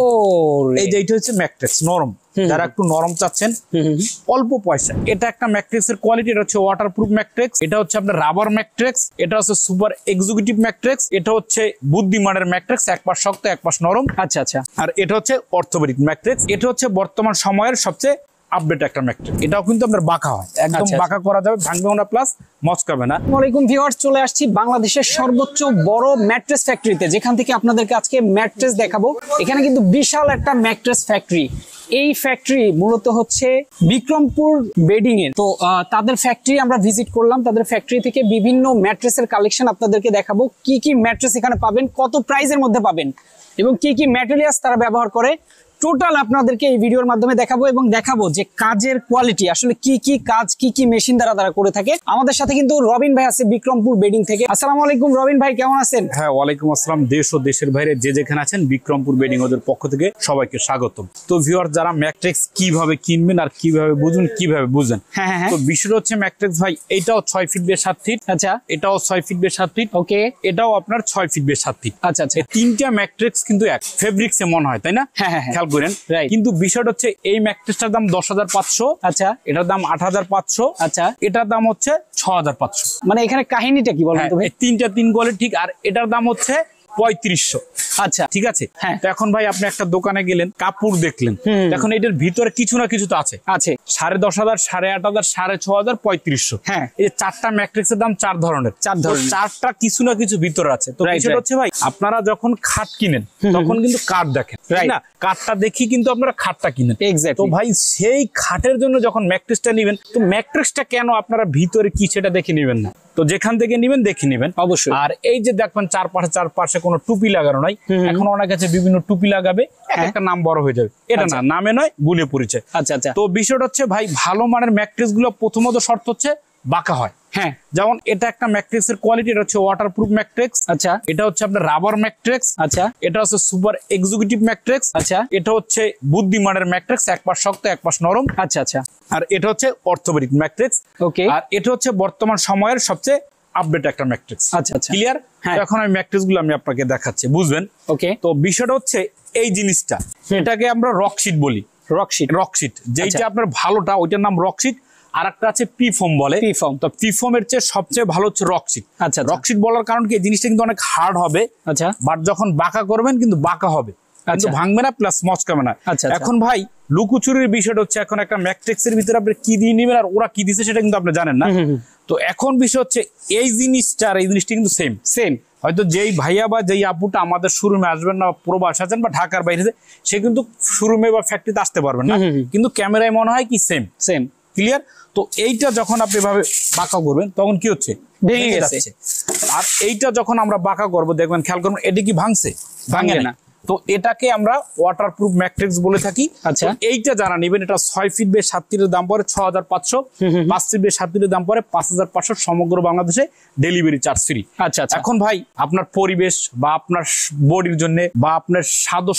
ও এই যে এটা হচ্ছে ম্যাট্রেক্স নরম, যারা একটু নরম চাচ্ছেন অল্প পয়সা, এটা একটা ম্যাট্রেক্সের কোয়ালিটি। এটা হচ্ছে ওয়াটারপ্রুফ ম্যাট্রেক্স, এটা হচ্ছে আপনার রাবার ম্যাট্রেক্স, এটা হচ্ছে সুপার এক্সিকিউটিভ ম্যাট্রেক্স, এটা হচ্ছে বুদ্ধিমানের ম্যাট্রেক্স, এক পাশ শক্ত এক পাশ নরম। আচ্ছা আচ্ছা। আর এটা হচ্ছে অর্থোপেডিক ম্যাট্রেক্স, এটা হচ্ছে বর্তমান সময়ের সবচেয়ে আপডেট একটা ম্যাট্রেক্স। এটাও কিন্তু আপনার বাঁকা হয়, একদম বাঁকা করা যাবে, ভাঙবেও না প্লাস মচকাবে না। আসসালামু আলাইকুম ভিউয়ার্স, চলে আসছি বাংলাদেশের সর্বোচ্চ বড় ম্যাট্রেস ফ্যাক্টরিতে, যেখান থেকে আপনাদেরকে আজকে ম্যাট্রেস দেখাবো। এখানে কিন্তু বিশাল একটা ম্যাট্রেস ফ্যাক্টরি। এই ফ্যাক্টরি মূলত হচ্ছে বিক্রমপুর বেডিং এর। তো তাদের ফ্যাক্টরি আমরা ভিজিট করলাম, তাদের ফ্যাক্টরি থেকে বিভিন্ন ম্যাট্রেসের কালেকশন আপনাদেরকে দেখাবো। কি কি ম্যাট্রেস এখানে পাবেন, কত প্রাইসের মধ্যে পাবেন এবং কি কি ম্যাটেরিয়ালস তারা ব্যবহার করে, টোটাল আপনাদেরকে এই ভিডিওর মাধ্যমে দেখাবো এবং দেখাবো যে কাজের কোয়ালিটি আসলে কি কি কাজ, কি কি মেশিন দ্বারা তারা করে থাকে। আমাদের সাথে কিন্তু রবিন ভাই আছে বিক্রমপুর বেডিং থেকে। আসসালামু আলাইকুম রবিন ভাই, কেমন আছেন? হ্যাঁ, ওয়ালাইকুম আসসালাম। দেশ ও দেশের বাইরে যে যেখানে আছেন, বিক্রমপুর বেডিং ওদের পক্ষ থেকে সবাইকে স্বাগতম। তো ভিউয়ার, যারা ম্যাট্রেক্স কিভাবে কিনবেন আর কিভাবে বুঝুন, হ্যাঁ, তো বিষয়টা হচ্ছে ম্যাট্রেক্স ভাই, এটাও 6 ফিট বাই 7 ফিট। আচ্ছা, এটাও 6 ফিট বাই 7 ফিট। ওকে, এটাও আপনার 6 ফিট বাই 7 ফিট। আচ্ছা আচ্ছা। তিনটা ম্যাট্রেক্স কিন্তু এক ফেব্রিক্সে মনে হয়, তাই না? হ্যাঁ, খেয়াল করেন। কিন্তু বিষয়টা হচ্ছে এই ম্যাট্রেসটার দাম 10,500। আচ্ছা, এটার দাম 8,500। আচ্ছা, এটার দাম হচ্ছে 6,500। মানে এখানে কাহিনীটা কি বলুন তো ভাই? তিনটা তিন কোয়ালিটি ঠিক। আর এটার দাম হচ্ছে 3500। আচ্ছা, ঠিক আছে। হ্যাঁ। তো এখন ভাই আপনি একটা দোকানে গেলেন, কাপড় দেখলেন, এখন এটার ভিতরে কিছু না কিছু তো আছে। 10,500, 8,500, 6,500, 3500। হ্যাঁ, এই যে চারটা ম্যাট্রিক্সের দাম 4 ধরনের, চারটা কিছু না কিছু ভিতরে আছে। তো বিষয়টা হচ্ছে ভাই, আপনারা যখন খাট কিনেন তখন কিন্তু কার্ড দেখেন, তাই না? কার্ডটা দেখি কিন্তু আপনারা খাটটা কিনেন। তো ভাই সেই খাটের জন্য যখন ম্যাট্রেসটা নেবেন, তো ম্যাট্রেসটা কেন আপনারা ভিতরে কি সেটা দেখে নেবেন না? তো যেখান থেকে নিবেন দেখে নিবেন অবশ্যই। আর এই যে দেখবেন চারপাশে কোনো টুপি লাগানো নাই, এখন অনেক আছে বিভিন্ন টুপি লাগাবে, একটা নাম বড় হয়ে যাবে। এটা না, নামে নয়, গুলে পরিচয়। আচ্ছা আচ্ছা। তো বিষয়টা হচ্ছে ভাই, ভালো মানের ম্যাট্রেস গুলো প্রথমত শর্ত হচ্ছে বাঁকা হয়। হ্যাঁ, যেমন এটা একটা ম্যাট্রেক্সের কোয়ালিটি, এটা হচ্ছে ওয়াটারপ্রুফ ম্যাট্রেক্স। আচ্ছা, এটা হচ্ছে আপনার রাবার ম্যাট্রেক্স। আচ্ছা, এটা হচ্ছে সুপার এক্সিকিউটিভ ম্যাট্রেক্স। আচ্ছা, এটা হচ্ছে বুদ্ধিমানের ম্যাট্রেক্স, এক পাশ শক্ত এক পাশ নরম। আচ্ছা আচ্ছা। আর এটা হচ্ছে অর্থোপেডিক ম্যাট্রেক্স। ওকে। আর এটা হচ্ছে বর্তমান সময়ের সবচেয়ে আপডেট একটা ম্যাট্রেক্স। আচ্ছা আচ্ছা, ক্লিয়ার? এখন আমি ম্যাট্রেক্স গুলো আমি আপনাকে দেখাচ্ছি, বুঝবেন। ওকে। তো বিষয়টা হচ্ছে এই জিনিসটা, এটাকে আমরা রকশিট বলি। রকশিট যেটা আপনার ভালোটা, ওইটার নাম রকশিট। আর একটা আছে পিফোম বলে। তো পিফোমের চেয়ে সবচেয়ে ভালো হচ্ছে রকশিট। আচ্ছা, রকশিট বলার কারণ কি, জিনিসটা কিন্তু অনেক হার্ড হবে। আচ্ছা, বাট যখন বাঁকা করবেন কিন্তু বাঁকা হবে, কিন্তু ভাঙবে না প্লাস মচকাবে না। এখন ভাই লুকোচুরির বিষয়টা হচ্ছে, এখন একটা ম্যাট্রেক্সের ভিতরে আপনি কি দিয়ে নিবেন আর ওরা কি দিচ্ছে সেটা কিন্তু আপনি জানেন না। তো এখন বিষয় হচ্ছে এই জিনিসটা আর এই জিনিসটা কিন্তু সেম। হয়তো যেই ভাইয়া বা যেই আপুটা আমাদের শোরুমে আসবেন না, প্রবাস আছেন বা ঢাকার বাইরে, সে কিন্তু শোরুমে বা ফ্যাক্টরিতে আসতে পারবেন না, কিন্তু ক্যামেরায় মনে হয় কি সেম। ক্লিয়ার? তো এইটা যখন আপনি ভাবে বাঁকা করবেন তখন কি হচ্ছে, ভেঙে যাচ্ছে। আর এইটা যখন আমরা বাঁকা করবো, দেখবেন খেয়াল করবেন, এটা কি ভাঙে না। তো এটাকে আমরা ওয়াটারপ্রুফ ম্যাট্রেক্স বলে থাকি। আচ্ছা, এইটা যারা নেবেন, এটা 6 ফিট বাই 7 ফিটের দাম পড়ে 6,500, 5 ফিট বাই 7 ফিটের দাম পড়ে 5,500, সমগ্র বাংলাদেশে ডেলিভারি চার্জ ফ্রি। আচ্ছা, এখন ভাই আপনার পরিবেশ বা আপনার বডির জন্য বা আপনার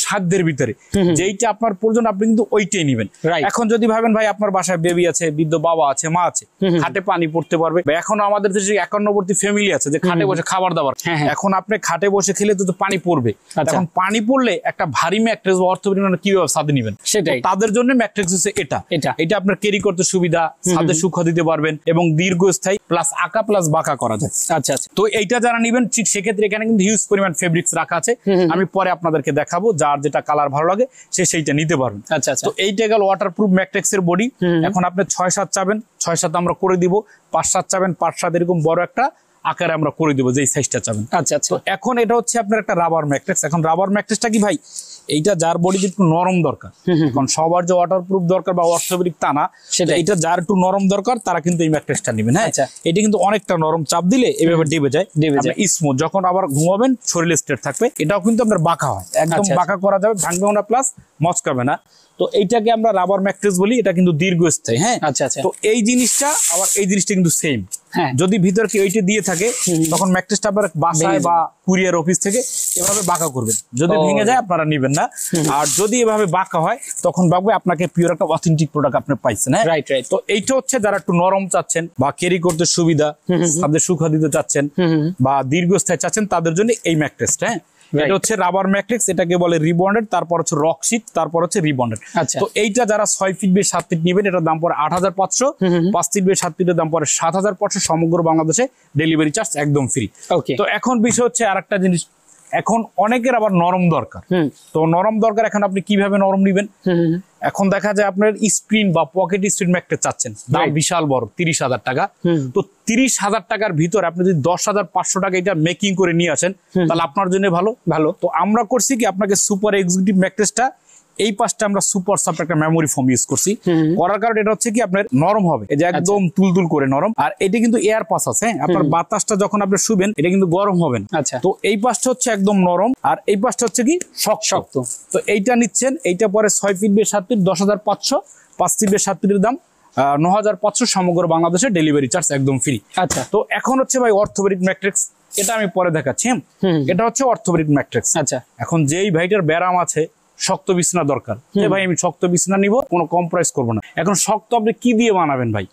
সাধ্যের ভিতরে যেইটা আপনার প্রয়োজন, আপনি কিন্তু ওইটাই নেবেন। এখন যদি ভাবেন ভাই আপনার বাসায় বেবি আছে, বৃদ্ধ বাবা আছে, মা আছে, খাটে পানি পড়তে পারবে, এখন আমাদের দেশে 51বর্তী ফ্যামিলি আছে যে খাটে বসে খাবার দাবার, এখন আপনি খাটে বসে খেলে তো পানি পড়বে। এখন পানি পড়লে একটা ভারী ম্যাট্রেস বা অর্থোপেডিক কিভাবে সাথে নিবেন, সেটাই তাদের জন্য ম্যাট্রেস হচ্ছে এটা আপনার ক্যারি করতে সুবিধা, সাথে সুখ দিতে পারবেন এবং দীর্ঘস্থায়ী, প্লাস আঁকা প্লাস বাঁকা করা যায়। আচ্ছা, তো এইটা যারা নিবেন, ঠিক সেক্ষেত্রে এখানে কিন্তু হিউজ পরিমাণ ফেব্রিক্স রাখা আছে, আমি পরে আপনাদেরকে দেখাবো, যার যেটা কালার ভালো লাগে সে সেইটা নিতে পারবেন। আচ্ছা, তো এইটা গেল ওয়াটারপ্রুফ ম্যাট্রেক্স এর বডি। এখন আপনি 6-7 চাবেন, 6-7 আমরা করে দিব, 5-7 চাবেন, 5-7 এরকম বড় একটা আকারে আমরা করে দিব যেই সাইজটা চাবেন। আচ্ছা, তো এখন এটা হচ্ছে আপনার একটা রাবার ম্যাট্রেক্স। এখন রাবার ম্যাট্রেসটা কি ভাই, এইটা যার বডি একটু নরম দরকার, এখন সবার যে ওয়াটারপ্রুফ দরকার বা অর্থোপেডিক তা না, সেটা এটা যার একটু নরম দরকার তারা কিন্তু এই ম্যাট্রেসটা নেবেন। হ্যাঁ, এটা কিন্তু অনেকটা নরম, চাপ দিলে এভাবে ডেবে যায়, স্মুথ, যখন আবার ঘুমাবেন শরীরে স্ট্রেট থাকবে। এটাও কিন্তু আপনার বাঁকা হয়, একদম বাঁকা করা যাবে, ভাঙবেও না প্লাস মচকাবে না। তো এইটাকে আমরা রাবার ম্যাট্রেস বলি, এটা কিন্তু দীর্ঘস্থায়ী। হ্যাঁ, আচ্ছা, তো এই জিনিসটা আবার এই জিনিসটা কিন্তু সেম। যদি ভিতর কি ওইটা দিয়ে থাকে, তখন ম্যাট্রেসটা আপনার বাসায় বা কুরিয়ার অফিস থেকে এভাবে বাঁকা করবেন, যদি ভেঙে যায় আপনারা নিবেন না। আর যদি এভাবে বাঁকা হয়, তখন ভাববে আপনাকে পিওর একটা অথেন্টিক প্রোডাক্ট আপনি পাইছেন। হ্যাঁ, রাইট। তো এইটা হচ্ছে যারা একটু নরম চাচ্ছেন বা ক্যারি করতে সুবিধা, তাদের সুখ দিতে চাচ্ছেন বা দীর্ঘস্থায়ী চাচ্ছেন, তাদের জন্য এই ম্যাট্রেসটা। হ্যাঁ, এটা হচ্ছে রাবার ম্যাট্রিক্স, এটাকে বলে রিবন্ডেড, তারপর হচ্ছে রকশিট, তারপর হচ্ছে রিবন্ডেড। তো এইটা যারা 6 ফিট বাই 7 ফিট নেবেন এটার দাম পড়ে 8500, 5 ফিট বাই 7 ফিটের দাম পড়ে 7500, সমগ্র বাংলাদেশে ডেলিভারি চার্জ একদম ফ্রি। তো এখন বিষয় হচ্ছে আরেকটা জিনিস, এখন অনেকের আবার নরম দরকার। তো নরম দরকার, এখন আপনি কিভাবে নরম নিবেন? এখন দেখা যায় আপনার স্ক্রিন বা পকেট স্ক্রিন ম্যাট্রেস চাচ্ছেন, দাম বিশাল বড় 30,000 টাকা। তো 30,000 টাকার ভিতরে আপনি যদি 10,500 টাকা এটা মেকিং করে নিয়ে আসেন তাহলে আপনার জন্য ভালো। তো আমরা করছি কি, আপনাকে সুপার এক্সিকিউটিভ ম্যাট্রেসটা এই পাশটা আমরা সুপার সফট একটা মেমোরি ফোম ইউজ করছি, করার কারণে এটা হচ্ছে কি আপনার নরম হবে, এই যে একদম তুলতুল করে নরম। আর এটা কিন্তু এয়ার পাস আছে, আপনার বাতাসটা যখন আপনি শুবেন এটা কিন্তু গরম হবে না। তো এই পাশটা হচ্ছে একদম নরম, আর এই পাশটা হচ্ছে কি শক্ত। তো এইটা নিচ্ছেন, এইটা পরে 6 feet by 7 feet 10,500, 5 feet by 7 ফিটের দাম 9,500, সমগ্র বাংলাদেশে ডেলিভারি চার্জ একদম ফ্রি। তো এখন হচ্ছে ভাই অর্থোপেডিক ম্যাট্রিক্স, এটা আমি পরে দেখাচ্ছি। এটা হচ্ছে অর্থোপেডিক ম্যাট্রিক্স। এখন যেই ভাইটার ব্যারাম আছে, শক্ত বিছনা দরকার, যে ভাই আমি শক্ত বিছনা নিব, কোনো কম্প্রোমাইজ করবো না। এখন শক্ত আপনি কি দিয়ে বানাবেন ভাই?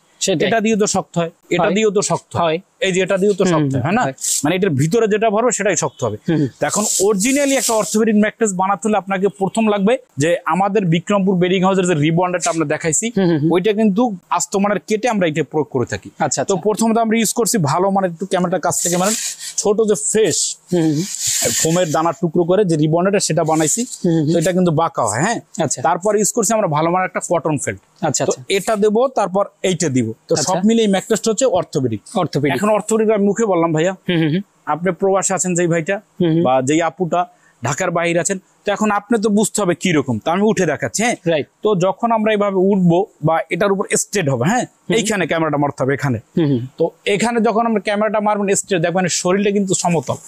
এটা দিয়েও তো শক্ত হয়, এটা দিয়েও তো শক্ত হয়, এই যে এটা দিয়েও তো শক্ত হয় না, মানে এটার ভিতরে যেটা ভরবে সেটাই শক্ত হবে। তো এখন অরিজিনালি একটা অর্থোপেডিক ম্যাট্রেস বানাতে হলে আপনাকে প্রথম লাগবে যে আমাদের বিক্রমপুর বেডিং হাউসের যে রিবন্ডেডটা আমরা দেখাইছি, ওইটা কিন্তু আস্ত মানের কেটে আমরা এটা প্রয়োগ করে থাকি। তো প্রথমত আমরা ইউজ করছি ভালো মানের, একটু ক্যামেরাটা কাছ থেকে মানে ছোট যে ফ্রেশ ফোমের দানার টুকরো করে যে রিবন্ডেডটা সেটা বানাইছি, তো এটা কিন্তু বাঁকা হয়। তারপর ইউজ করছি আমরা ভালো মানের একটা কটন ফেল্ট, তো এটা দেবো, তারপর এইটা দিব। তো সব মিলে এই ম্যাট্রেসটা হচ্ছে অর্থোপেডিক। এখন অর্থোপেডিক আমি মুখে বললাম ভাইয়া, আপনি প্রবাসে আছেন যেই ভাইটা বা যেই আপুটা ঢাকার বাইরে আছেন, তো এখন আপনি তো বুঝতে হবে কি রকম। তো আমি উঠে দেখাচ্ছি। তো যখন আমরা এইভাবে উঠবো বা এটার উপর স্ট্রেট হবে, এইখানে ক্যামেরাটা মারতে হবে এখানে। তো এখানে যখন আমরা ক্যামেরাটা মারবেন স্ট্রেট, দেখবেন শরীরটা কিন্তু সমতল,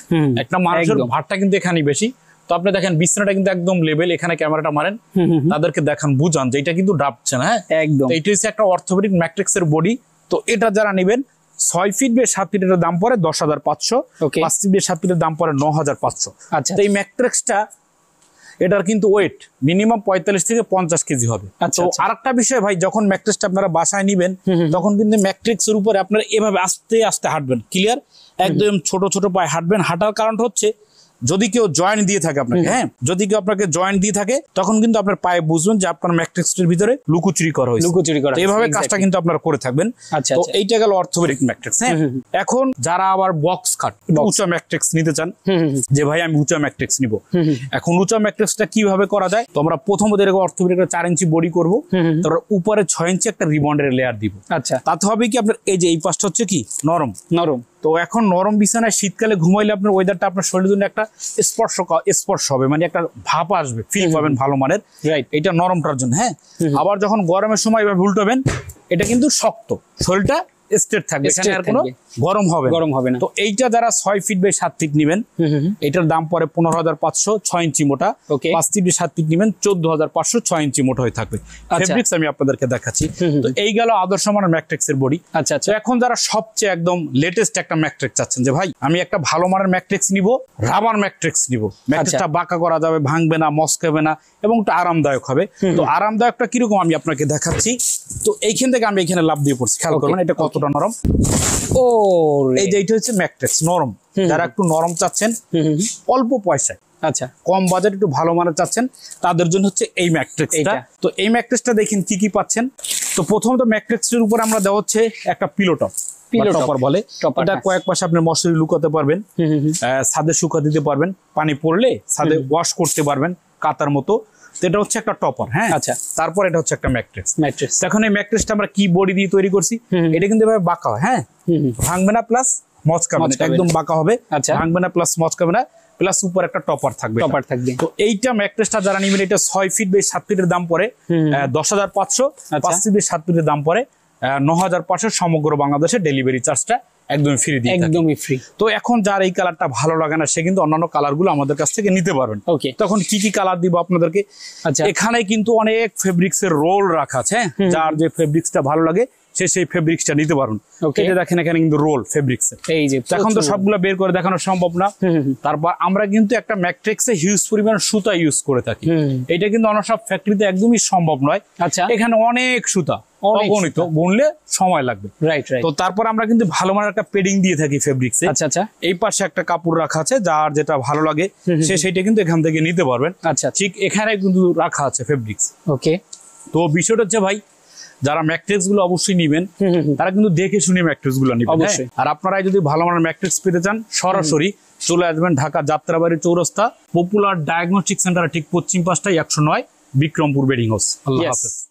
একটা মানুষের ভারটা কিন্তু এখানেই বেশি। তো আপনি দেখেন বিছানাটা কিন্তু একদম লেভেল, এখানে ক্যামেরাটা মারেন, তাদেরকে দেখান, বুঝান যে এটা কিন্তু ডাবছে না। একদম এইটা হচ্ছে একটা অর্থোপেডিক ম্যাট্রিক্সের বডি। তো এটা যারা নেবেন 6 ফিট বাই 7 ফিটের দাম পড়ে 10,500, 5 ফিট বাই 7 ফিটের দাম পড়ে 9,500। তো এই ম্যাট্রিক্সটা এটার কিন্তু ওয়েট মিনিমাম 45 থেকে 50 কেজি হবে। তো আরেকটা বিষয় ভাই, যখন ম্যাট্রিক্সটা আপনারা বাসায় নিবেন তখন কিন্তু ম্যাট্রিক্সের উপরে আপনারা এভাবে আস্তে আস্তে হাঁটবেন, ক্লিয়ার, একদম ছোট ছোট পায়ে হাঁটবেন। হাঁটার কারণটা হচ্ছে যদি কেউ জয়েন্ট দিয়ে থাকে আপনাকে, যদি কেউ আপনাকে জয়েন্ট দিয়ে থাকে তখন কিন্তু আপনার পায়ে বুঝবেন যে আপনার ম্যাট্রিক্সের ভিতরে লুকোচুরি করা হয়েছে। এইভাবে কাজটা কিন্তু আপনারা করে থাকবেন। তো এইটা গেল অর্থোপেডিক ম্যাট্রিক্স। এখন যারা আবার বক্স কাট উঁচা ম্যাট্রিক্স নিতে চান, যে ভাই আমি উঁচা ম্যাট্রিক্স নিব, এখন উঁচা ম্যাট্রিক্সটা কিভাবে করা যায়? তো আমরা প্রথমত এরকম অর্থোপেডিক 4 ইঞ্চি বডি করবো, তারপর উপরে 6 ইঞ্চি একটা রিবন্ডের লেয়ার দিব। তাতে হবে কি আপনার এই যে এই পাশটা হচ্ছে কি নরম। তো এখন নরম বিছানায় শীতকালে ঘুমাইলে আপনার ওয়েদারটা আপনার শরীরের জন্য একটা স্পর্শ হবে, মানে একটা ভাপ আসবে, ফিল পাবেন ভালো মানের, এটা নরমটার জন্য। আবার যখন গরমের সময় এভাবে উল্টাবেন, এটা কিন্তু শক্ত, শরীরটা স্ট্রেট থাকবে, এখানে আর কোনো গরম হবে না। তো এইটা যারা 6 ফিট বাই 7 ফিট নেবেন, এটার দাম পড়ে 15,500, 6 ইঞ্চি মোটা। 5 ফিট বাই 7 ফিট নেবেন 14,500, 6 ইঞ্চি মোটা হয়ে থাকবে। ফেব্রিক্স আমি আপনাদেরকে দেখাচ্ছি। তো এই গেল আদর্শ মানের ম্যাট্রিক্সের বডি। তো এখন যারা সবচেয়ে একদম লেটেস্ট একটা ম্যাট্রিক্স চাচ্ছেন, যে ভাই আমি একটা ভালো মানের ম্যাট্রিক্স নিব, রাবার ম্যাট্রিক্স নিব, ম্যাট্রিক্সটা বাঁকা করা যাবে, ভাঙবে না, মস্কাবে না, এবং একটু আরামদায়ক হবে। তো আরামদায়কটা কিরকম আমি আপনাকে দেখাচ্ছি। তো এইখান থেকে আমি এখানে লাভ দিয়ে পড়ছি, খেয়াল করবেন এটা কতটা নরম। এই যে এটা হচ্ছে ম্যাট্রিক্স নরম, যারা একটু নরম চাচ্ছেন অল্প পয়সায়, কম বাজেট একটু ভালো মানের চাচ্ছেন, তাদের জন্য হচ্ছে এই ম্যাট্রিক্সটা। তো এই ম্যাট্রিক্সটা দেখেন কি কি পাচ্ছেন। তো প্রথমত ম্যাট্রিক্সের উপর আমরা দেওয়া হচ্ছে একটা পিলো টপার বলে, এটা কয়েক পাশে আপনি মশারি লুকাতে পারবেন, ছাদে শুকা দিতে পারবেন, পানি পড়লে ছাদে ওয়াশ করতে পারবেন কাতার মতো। এটা হচ্ছে একটা টপার। তারপর এটা হচ্ছে একটা ম্যাট্রিক্স। এখন এই ম্যাট্রিক্সটা আমরা কি বডি দিয়ে তৈরি করছি, এটা কিন্তু এভাবে বাঁকা হয়, ভাঙবে না প্লাস মচকাবে না, একদম বাঁকা হবে, ভাঙবে না প্লাস মচকাবে না, প্লাস উপর একটা টপার থাকবে। তো এইটা ম্যাট্রিক্সটা যারা নিবেন, এটা 6 ফিট বাই 7 ফিটের দাম পড়ে 10,500, 5 ফিট বাই 7 ফিটের দাম পড়ে 9,500, সমগ্র বাংলাদেশে ডেলিভারি চার্জটা একদমই ফ্রি দিয়ে একদমই ফ্রি। তো এখন যার এই কালারটা ভালো লাগে না, সে কিন্তু অন্যান্য কালার গুলো আমাদের কাছ থেকে নিতে পারবেন। তখন কি কি কালার দিব আপনাদেরকে, এখানে কিন্তু অনেক ফেব্রিক্স এর রোল রাখা আছে, যার যে ফেব্রিক্সটা ভালো লাগে সে সেই ফেব্রিক্সটা নিতে পারুন। এটা দেখেন এখানে কিন্তু রোল ফেব্রিক্স, এই যে এখন তো সবগুলো বের করে দেখানো সম্ভব না। তারপর আমরা কিন্তু একটা ম্যাট্রিক্সে হিউজ পরিমাণ সুতা ইউজ করে থাকি, এটা কিন্তু অন্য সব ফ্যাক্টরিতে একদমই সম্ভব নয়। এখানে অনেক সুতা, অগণিত, গুনলে সময় লাগবে। Right right. তো তারপর আমরা কিন্তু ভালো মানের একটা পেডিং দিয়ে থাকি ফেব্রিক্সে। আচ্ছা আচ্ছা। এই পাশে একটা কাপড় রাখা আছে, যার যেটা ভালো লাগে সে সেটা কিন্তু এখান থেকে নিতে পারবেন। আচ্ছা, ঠিক এখানে কিন্তু রাখা আছে ফেব্রিক্স। ওকে। তো বিষয়টা হচ্ছে ভাই, যারা ম্যাট্রিক্স গুলো অবশ্যই নিবেন, তারা কিন্তু দেখে শুনে ম্যাট্রিক্স গুলো নিবেন অবশ্যই। আর আপনারা যদি ভালো মানের ম্যাট্রিক্স পেতে চান, সরাসরি চলে আসবেন ঢাকা যাত্রাবাড়ি চৌরাস্তা পপুলার ডায়াগনস্টিক সেন্টার ঠিক পশ্চিম পাশটায় 109 বিক্রমপুর বেডিং হাউস। আল্লাহ হাফেজ।